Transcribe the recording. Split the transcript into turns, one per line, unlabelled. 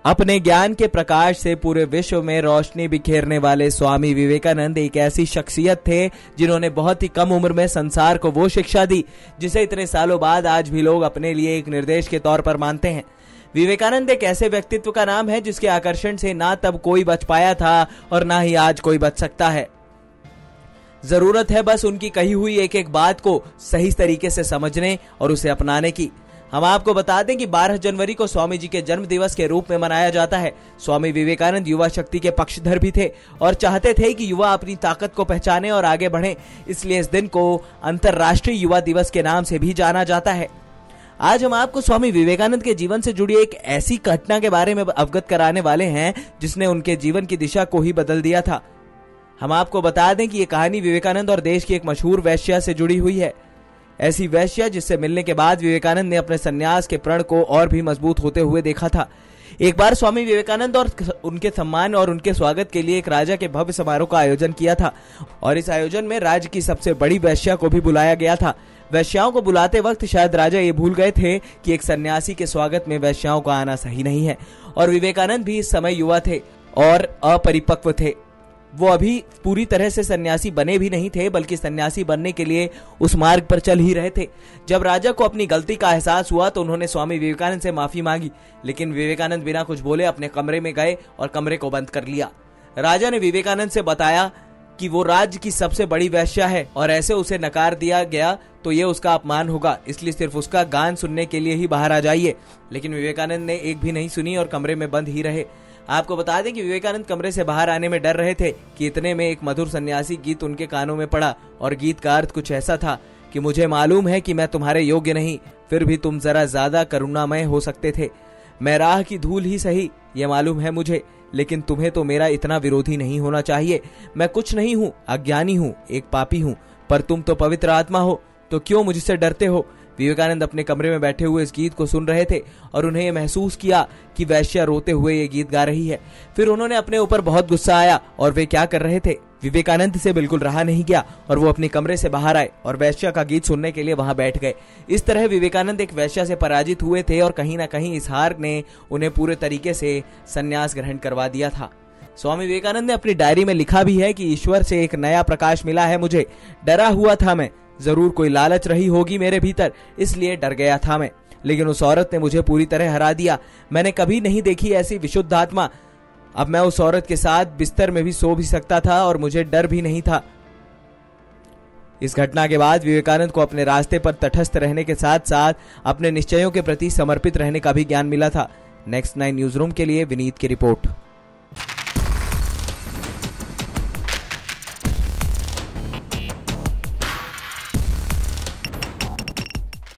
अपने ज्ञान के प्रकाश से पूरे विश्व में रोशनी बिखेरने वाले स्वामी विवेकानंद एक ऐसी शख्सियत थे जिन्होंने बहुत ही कम उम्र में संसार को वो शिक्षा दी जिसे इतने सालों बाद आज भी लोग अपने लिए एक निर्देश के तौर पर मानते हैं। विवेकानंद एक ऐसे व्यक्तित्व का नाम है जिसके आकर्षण से ना तब कोई बच पाया था और ना ही आज कोई बच सकता है। जरूरत है बस उनकी कही हुई एक एक बात को सही तरीके से समझने और उसे अपनाने की। हम आपको बता दें कि 12 जनवरी को स्वामी जी के जन्म दिवस के रूप में मनाया जाता है। स्वामी विवेकानंद युवा शक्ति के पक्षधर भी थे और चाहते थे कि युवा अपनी ताकत को पहचाने और आगे बढ़े, इसलिए इस दिन को अंतर्राष्ट्रीय युवा दिवस के नाम से भी जाना जाता है। आज हम आपको स्वामी विवेकानंद के जीवन से जुड़ी एक ऐसी घटना के बारे में अवगत कराने वाले हैं जिसने उनके जीवन की दिशा को ही बदल दिया था। हम आपको बता दें कि ये कहानी विवेकानंद और देश की एक मशहूर वेश्या से जुड़ी हुई है। ऐसी वेश्या जिससे मिलने के बाद विवेकानंद ने अपने सन्यास के प्रण को और भी मजबूत होते हुए देखा था। एक बार स्वामी विवेकानंद और उनके सम्मान और उनके स्वागत के लिए एक राजा के भव्य समारोह का आयोजन किया था और इस आयोजन में राज्य की सबसे बड़ी वेश्या को भी बुलाया गया था। वेश्याओं को बुलाते वक्त शायद राजा ये भूल गए थे कि एक सन्यासी के स्वागत में वेश्याओं का आना सही नहीं है और विवेकानंद भी इस समय युवा थे और अपरिपक्व थे। वो अभी पूरी तरह से सन्यासी बने भी नहीं थे बल्कि सन्यासी बनने के लिए उस मार्ग पर चल ही रहे थे। जब राजा को अपनी गलती का एहसास हुआ तो उन्होंने स्वामी विवेकानंद से माफी मांगी, लेकिन विवेकानंद बिना कुछ बोले अपने कमरे में गए और कमरे को बंद कर लिया। राजा ने विवेकानंद से बताया कि वो राज्य की सबसे बड़ी वेश्या है और ऐसे उसे नकार दिया गया तो ये उसका अपमान होगा, इसलिए सिर्फ उसका गान सुनने के लिए ही बाहर आ जाइए। लेकिन विवेकानंद ने एक भी नहीं सुनी और कमरे में बंद ही रहे। आपको बता दें कि विवेकानंद कमरे से बाहर आने में डर रहे थे कि इतने में एक मधुर सन्यासी गीत उनके कानों में पड़ा और गीत का अर्थ कुछ ऐसा था कि मुझे मालूम है कि मैं तुम्हारे योग्य नहीं, फिर भी तुम जरा ज्यादा करुणामय हो सकते थे। मैं राह की धूल ही सही, ये मालूम है मुझे, लेकिन तुम्हें तो मेरा इतना विरोधी नहीं होना चाहिए। मैं कुछ नहीं हूँ, अज्ञानी हूँ, एक पापी हूँ, पर तुम तो पवित्र आत्मा हो, तो क्यों मुझसे डरते हो। विवेकानंद अपने कमरे में बैठे हुए इस गीत को सुन रहे थे और उन्हें यह महसूस किया कि वेश्या रोते हुए ये गीत गा रही है। फिर उन्होंने अपने ऊपर बहुत गुस्सा आया और वे क्या कर रहे थे। विवेकानंद से बिल्कुल रहा नहीं गया और वो अपने कमरे से बाहर आए और वेश्या का गीत सुनने के लिए वहां बैठ गए। इस तरह विवेकानंद एक वेश्या से पराजित हुए थे और कहीं ना कहीं इस हार ने उन्हें पूरे तरीके से संन्यास ग्रहण करवा दिया था। स्वामी विवेकानंद ने अपनी डायरी में लिखा भी है कि ईश्वर से एक नया प्रकाश मिला है मुझे, डरा हुआ था मैं, जरूर कोई लालच रही होगी मेरे भीतर, इसलिए डर गया था मैं, लेकिन उस औरत ने मुझे पूरी तरह हरा दिया। मैंने कभी नहीं देखी ऐसी विशुद्ध आत्मा। अब मैं उस औरत के साथ बिस्तर में भी सो भी सकता था और मुझे डर भी नहीं था। इस घटना के बाद विवेकानंद को अपने रास्ते पर तटस्थ रहने के साथ साथ अपने निश्चयों के प्रति समर्पित रहने का भी ज्ञान मिला था। नेक्स्ट 9 न्यूज रूम के लिए विनीत की रिपोर्ट।